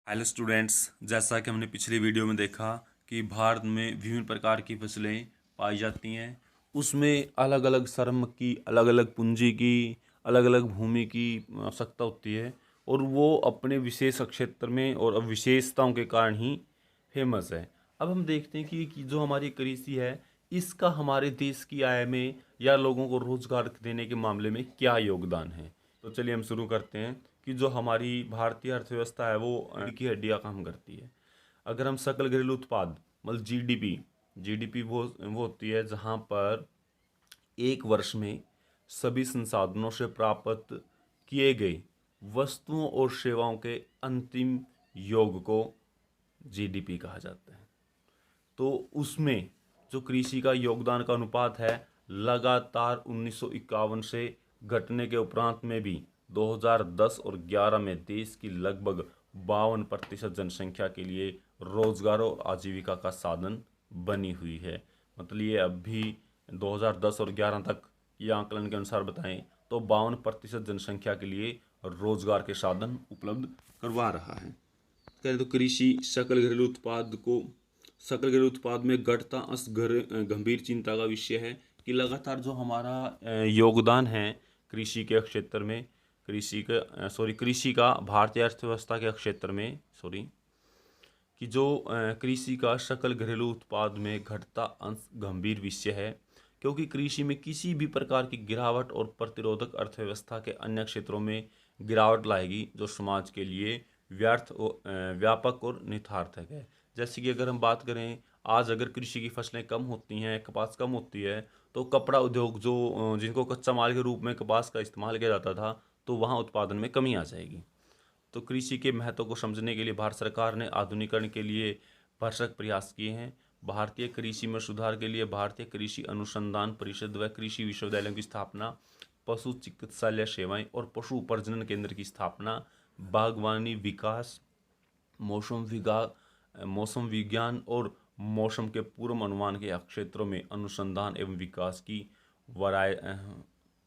Hello students, जैसा कि हमने पिछली वीडियो में देखा कि भारत में विभिन्न प्रकार की फसलें पाई जाती हैं। उसमें अलग अलग श्रम की, अलग अलग पूंजी की, अलग अलग भूमि की आवश्यकता होती है और वो अपने विशेष क्षेत्र में और विशेषताओं के कारण ही फेमस है। अब हम देखते हैं कि जो हमारी कृषि है, इसका हमारे देश की आय में या लोगों को रोजगार देने के मामले में क्या योगदान है। तो चलिए हम शुरू करते हैं कि जो हमारी भारतीय अर्थव्यवस्था है वो रीढ़ की हड्डियाँ काम करती है। अगर हम सकल घरेलू उत्पाद मतलब जीडीपी, जीडीपी वो होती है जहाँ पर एक वर्ष में सभी संसाधनों से प्राप्त किए गए वस्तुओं और सेवाओं के अंतिम योग को जीडीपी कहा जाता है। तो उसमें जो कृषि का योगदान का अनुपात है, लगातार 1951 से घटने के उपरांत में भी 2010 और 11 में देश की लगभग 52% जनसंख्या के लिए रोजगार और आजीविका का साधन बनी हुई है। मतलब ये अब भी 2010 और 11 तक ये आंकलन के अनुसार बताएं तो 52% जनसंख्या के लिए रोजगार के साधन उपलब्ध करवा रहा है। करें तो कृषि सकल घरेलू उत्पाद में घटता गंभीर चिंता का विषय है कि लगातार जो हमारा योगदान है कृषि के क्षेत्र में, कृषि का भारतीय अर्थव्यवस्था के क्षेत्र में कि जो कृषि का सकल घरेलू उत्पाद में घटता अंश गंभीर विषय है, क्योंकि कृषि में किसी भी प्रकार की गिरावट और प्रतिरोधक अर्थव्यवस्था के अन्य क्षेत्रों में गिरावट लाएगी, जो समाज के लिए व्यापक और निरर्थक है। जैसे कि अगर हम बात करें, आज अगर कृषि की फसलें कम होती हैं, कपास कम होती है, तो कपड़ा उद्योग जो जिनको कच्चा माल के रूप में कपास का इस्तेमाल किया जाता था, तो वहाँ उत्पादन में कमी आ जाएगी। तो कृषि के महत्व को समझने के लिए भारत सरकार ने आधुनिकीकरण के लिए भरसक प्रयास किए हैं। भारतीय कृषि में सुधार के लिए भारतीय कृषि अनुसंधान परिषद व कृषि विश्वविद्यालयों की स्थापना, पशु चिकित्सालय सेवाएं और पशु प्रजनन केंद्र की स्थापना, बागवानी विकास, मौसम विज्ञान और मौसम के पूर्व अनुमान के क्षेत्रों में अनुसंधान एवं विकास की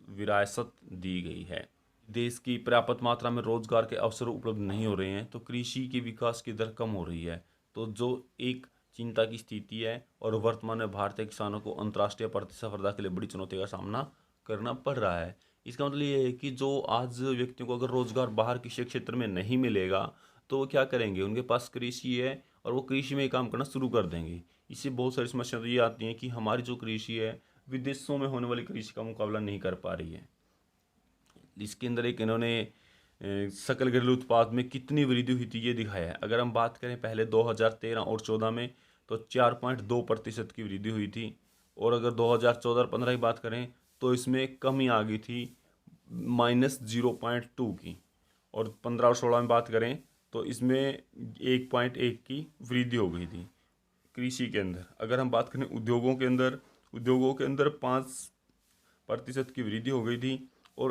विरासत दी गई है। देश की पर्याप्त मात्रा में रोजगार के अवसर उपलब्ध नहीं हो रहे हैं, तो कृषि के विकास की दर कम हो रही है। तो जो एक चिंता की स्थिति है और वर्तमान में भारतीय किसानों को अंतर्राष्ट्रीय प्रतिस्पर्धा के लिए बड़ी चुनौती का सामना करना पड़ रहा है। इसका मतलब ये है कि जो आज व्यक्तियों को अगर रोजगार बाहर किसी क्षेत्र में नहीं मिलेगा, तो वो क्या करेंगे? उनके पास कृषि है और वो कृषि में ही काम करना शुरू कर देंगे। इससे बहुत सारी समस्याएं तो ये आती हैं कि हमारी जो कृषि है विदेशों में होने वाली कृषि का मुकाबला नहीं कर पा रही है। इसके अंदर एक इन्होंने सकल घरेलू उत्पाद में कितनी वृद्धि हुई थी ये दिखाया है। अगर हम बात करें पहले 2013 और 14 में, तो 4.2% की वृद्धि हुई थी, और अगर 2014-15 की बात करें तो इसमें कमी आ गई थी -0.2 की, और 15 और 16 में बात करें तो इसमें 1.1 की वृद्धि हो गई थी। कृषि के अंदर अगर हम बात करें उद्योगों के अंदर 5% की वृद्धि हो गई थी, और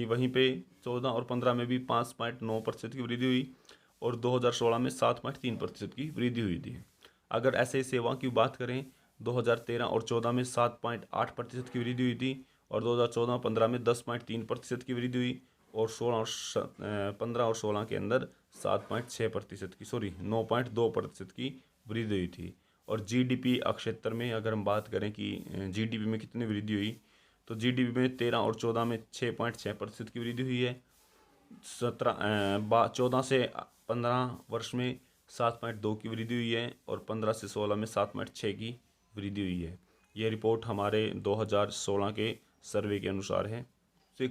वहीं पे 14 और 15 में भी 5.9% की वृद्धि हुई, और 2016 में 7.3% की वृद्धि हुई थी। अगर ऐसे सेवाओं की बात करें, 2013 और 14 में 7.8% की वृद्धि हुई थी, और 2014-15 में 10.3% की वृद्धि हुई, और 15 और 16 के अंदर 9.2% की वृद्धि हुई थी। और जीडीपी क्षेत्र में अगर हम बात करें कि जीडीपी में कितनी वृद्धि हुई, तो जीडीपी में 13 और 14 में 6.6% की वृद्धि हुई है। 14 से 15 वर्ष में 7.2 की वृद्धि हुई है, और 15 से 16 में 7.6 की वृद्धि हुई है। यह रिपोर्ट हमारे 2016 के सर्वे के अनुसार है। तो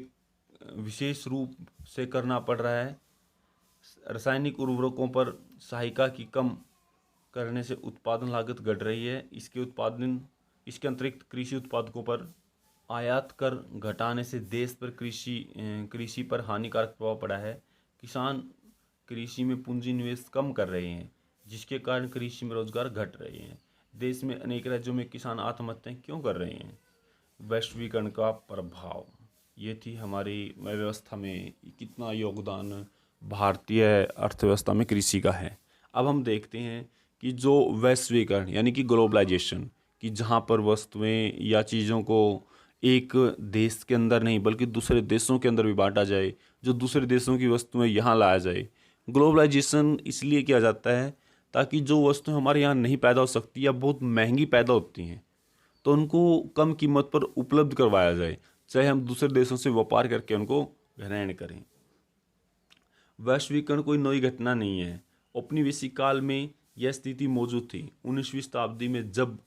विशेष रूप से करना पड़ रहा है। रासायनिक उर्वरकों पर सहायता की कम करने से उत्पादन लागत घट रही है। इसके अतिरिक्त कृषि उत्पादकों पर आयात कर घटाने से देश पर कृषि पर हानिकारक प्रभाव पड़ा है। किसान कृषि में पूंजी निवेश कम कर रहे हैं, जिसके कारण कृषि में रोजगार घट रहे हैं। देश में अनेक राज्यों में किसान आत्महत्याएं क्यों कर रहे हैं? वैश्वीकरण का प्रभाव। ये थी हमारी व्यवस्था में कितना योगदान भारतीय अर्थव्यवस्था में कृषि का है। अब हम देखते हैं कि जो वैश्वीकरण यानी कि ग्लोबलाइजेशन, कि जहाँ पर वस्तुएं या चीज़ों को एक देश के अंदर नहीं बल्कि दूसरे देशों के अंदर भी बांटा जाए, जो दूसरे देशों की वस्तुएं यहाँ लाया जाए, ग्लोबलाइजेशन इसलिए किया जाता है ताकि जो वस्तुएं हमारे यहाँ नहीं पैदा हो सकती या बहुत महंगी पैदा होती हैं तो उनको कम कीमत पर उपलब्ध करवाया जाए, चाहे हम दूसरे देशों से व्यापार करके उनको ग्रहण करें। वैश्वीकरण कोई नई घटना नहीं है। औपनिवेशिक काल में यह स्थिति मौजूद थी। 19वीं शताब्दी में जब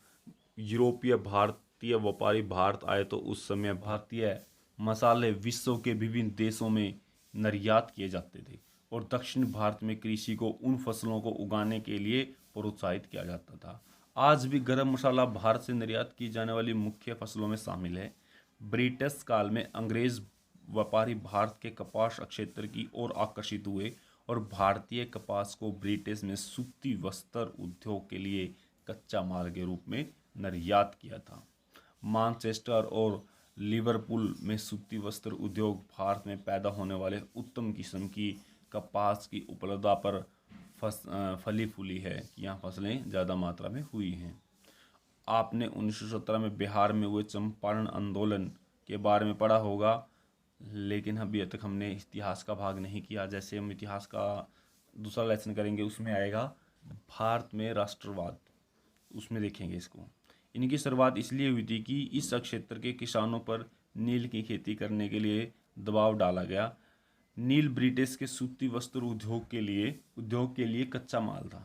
यूरोपीय भारतीय व्यापारी भारत आए तो उस समय भारतीय मसाले विश्व के विभिन्न देशों में निर्यात किए जाते थे और दक्षिण भारत में कृषि को उन फसलों को उगाने के लिए प्रोत्साहित किया जाता था। आज भी गरम मसाला भारत से निर्यात की जाने वाली मुख्य फसलों में शामिल है। ब्रिटिश काल में अंग्रेज व्यापारी भारत के कपास क्षेत्र की ओर आकर्षित हुए और भारतीय कपास को ब्रिटिश में सूती वस्त्र उद्योग के लिए कच्चा माल के रूप में निर्यात किया था। मानचेस्टर और लिवरपूल में सूती वस्त्र उद्योग भारत में पैदा होने वाले उत्तम किस्म की कपास की उपलब्धता पर फली फूली है कि यहाँ फसलें ज़्यादा मात्रा में हुई हैं। आपने 1917 में बिहार में हुए चंपारण आंदोलन के बारे में पढ़ा होगा, लेकिन अभी तक हमने इतिहास का भाग नहीं किया। जैसे हम इतिहास का दूसरा लेसन करेंगे उसमें आएगा भारत में राष्ट्रवाद, उसमें देखेंगे इसको। इनकी शुरुआत इसलिए हुई थी कि इस क्षेत्र के किसानों पर नील की खेती करने के लिए दबाव डाला गया। नील ब्रिटिश के सूती वस्त्र उद्योग के लिए कच्चा माल था।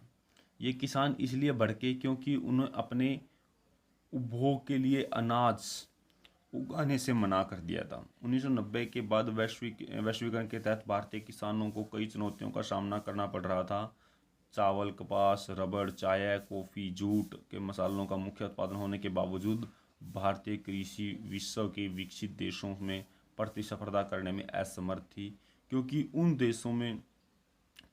ये किसान इसलिए भड़के क्योंकि उन्हें अपने उपभोग के लिए अनाज उगाने से मना कर दिया था। 1990 के बाद वैश्वीकरण के तहत भारतीय किसानों को कई चुनौतियों का सामना करना पड़ रहा था। चावल, कपास, रबड़, चाय, कॉफ़ी, जूट के मसालों का मुख्य उत्पादन होने के बावजूद भारतीय कृषि विश्व के विकसित देशों में प्रतिस्पर्धा करने में असमर्थ थी, क्योंकि उन देशों में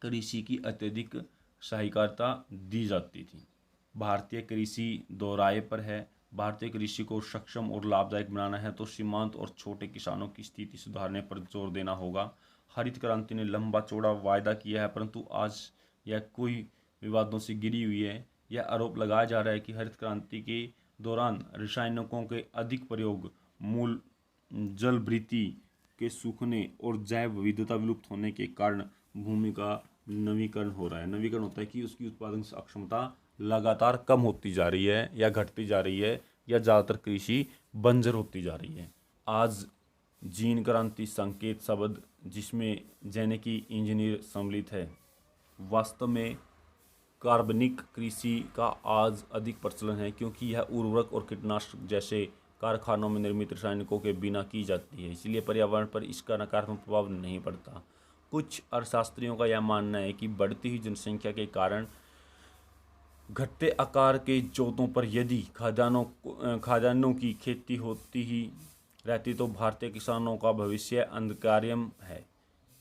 कृषि की अत्यधिक सहायता दी जाती थी। भारतीय कृषि दोहराए पर है। भारतीय कृषि को सक्षम और लाभदायक बनाना है तो सीमांत और छोटे किसानों की स्थिति सुधारने पर जोर देना होगा। हरित क्रांति ने लंबा चौड़ा वायदा किया है, परंतु आज यह कोई विवादों से घिरी हुई है। यह आरोप लगाया जा रहा है कि हरित क्रांति के दौरान रासायनिकों के अधिक प्रयोग, मूल जलवृद्धि के सूखने और जैव विविधता विलुप्त होने के कारण भूमि का नवीकरण हो रहा है। नवीकरण होता है कि उसकी उत्पादन क्षमता लगातार कम होती जा रही है या घटती जा रही है या ज़्यादातर कृषि बंजर होती जा रही है। आज जीन क्रांति संकेत शब्द जिसमें जेनेटिक इंजीनियर सम्मिलित है, वास्तव में कार्बनिक कृषि का आज अधिक प्रचलन है, क्योंकि यह उर्वरक और कीटनाशक जैसे कारखानों में निर्मित रासायनिकों के बिना की जाती है, इसलिए पर्यावरण पर इसका नकारात्मक प्रभाव नहीं पड़ता। कुछ अर्थशास्त्रियों का यह मानना है कि बढ़ती हुई जनसंख्या के कारण घटते आकार के जोतों पर यदि खाद्यान्नों की खेती होती ही रहती तो भारतीय किसानों का भविष्य अंधकारमय है।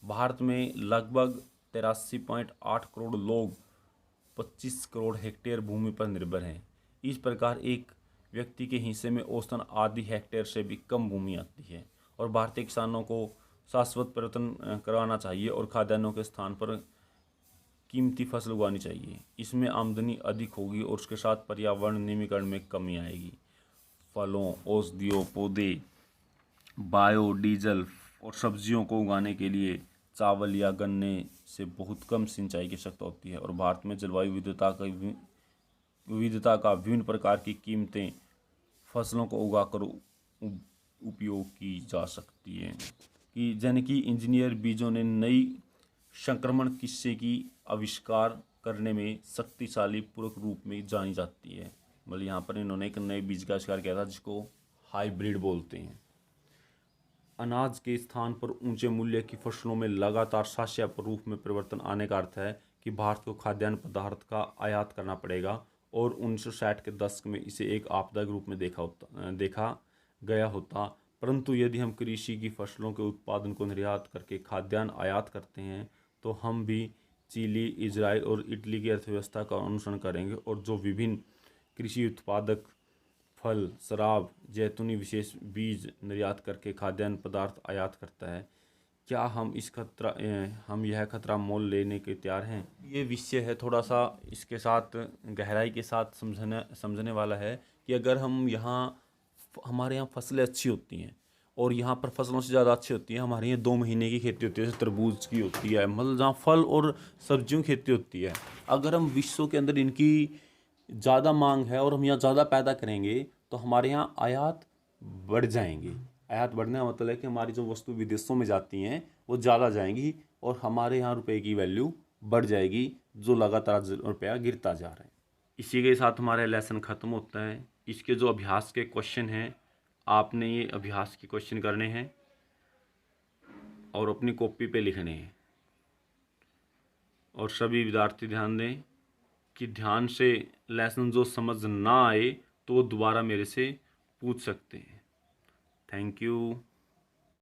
भारत में लगभग 83.8 करोड़ लोग 25 करोड़ हेक्टेयर भूमि पर निर्भर हैं। इस प्रकार एक व्यक्ति के हिस्से में औसतन आधी हेक्टेयर से भी कम भूमि आती है और भारतीय किसानों को शाश्वत परिवर्तन करवाना चाहिए और खाद्यान्नों के स्थान पर कीमती फसल उगानी चाहिए। इसमें आमदनी अधिक होगी और उसके साथ पर्यावरण नियमीकरण में कमी आएगी। फलों, औषधियों, पौधे, बायोडीजल और सब्जियों को उगाने के लिए चावल या गन्ने से बहुत कम सिंचाई की आवश्यकता होती है और भारत में जलवायु विविधता का विभिन्न प्रकार की कीमतें फसलों को उगाकर उपयोग की जा सकती है। कि जेनेटिक इंजीनियर बीजों ने नई संक्रमण किस्से की आविष्कार करने में शक्तिशाली पूरक रूप में जानी जाती है। मतलब यहाँ पर इन्होंने एक नए बीज का आविष्कार किया था जिसको हाइब्रिड बोलते हैं। अनाज के स्थान पर ऊंचे मूल्य की फसलों में लगातार शाश्वत रूप में परिवर्तन आने का अर्थ है कि भारत को खाद्यान्न पदार्थ का आयात करना पड़ेगा और 1960 के दशक में इसे एक आपदा के रूप में देखा गया होता। परंतु यदि हम कृषि की फसलों के उत्पादन को निर्यात करके खाद्यान्न आयात करते हैं तो हम भी चिली, इजराइल और इटली की अर्थव्यवस्था का अनुसरण करेंगे और जो विभिन्न कृषि उत्पादक फल, शराब, जैतूनी विशेष बीज निर्यात करके खाद्यान्न पदार्थ आयात करता है, क्या हम यह खतरा मोल लेने के तैयार हैं? ये विषय है थोड़ा सा इसके साथ गहराई के साथ समझने वाला है कि अगर हम हमारे यहाँ फसलें अच्छी होती हैं और यहाँ पर फसलों से ज़्यादा अच्छी होती है। हमारे यहाँ 2 महीने की खेती होती है, जैसे तरबूज की होती है, मतलब जहाँ फल और सब्जियों की खेती होती है। अगर हम विश्व के अंदर इनकी ज़्यादा मांग है और हम यहाँ ज़्यादा पैदा करेंगे तो हमारे यहाँ आयात बढ़ जाएंगी। आयात बढ़ने का मतलब है कि हमारी जो वस्तु विदेशों में जाती हैं वो ज़्यादा जाएंगी और हमारे यहाँ रुपए की वैल्यू बढ़ जाएगी, जो लगातार रुपया गिरता जा रहा है। इसी के साथ हमारा लेसन ख़त्म होता है। इसके जो अभ्यास के क्वेश्चन हैं, आपने ये अभ्यास के क्वेश्चन करने हैं और अपनी कॉपी पे लिखने हैं। और सभी विद्यार्थी ध्यान दें कि ध्यान से लेसन जो समझ ना आए तो वो दोबारा मेरे से पूछ सकते हैं। Thank you.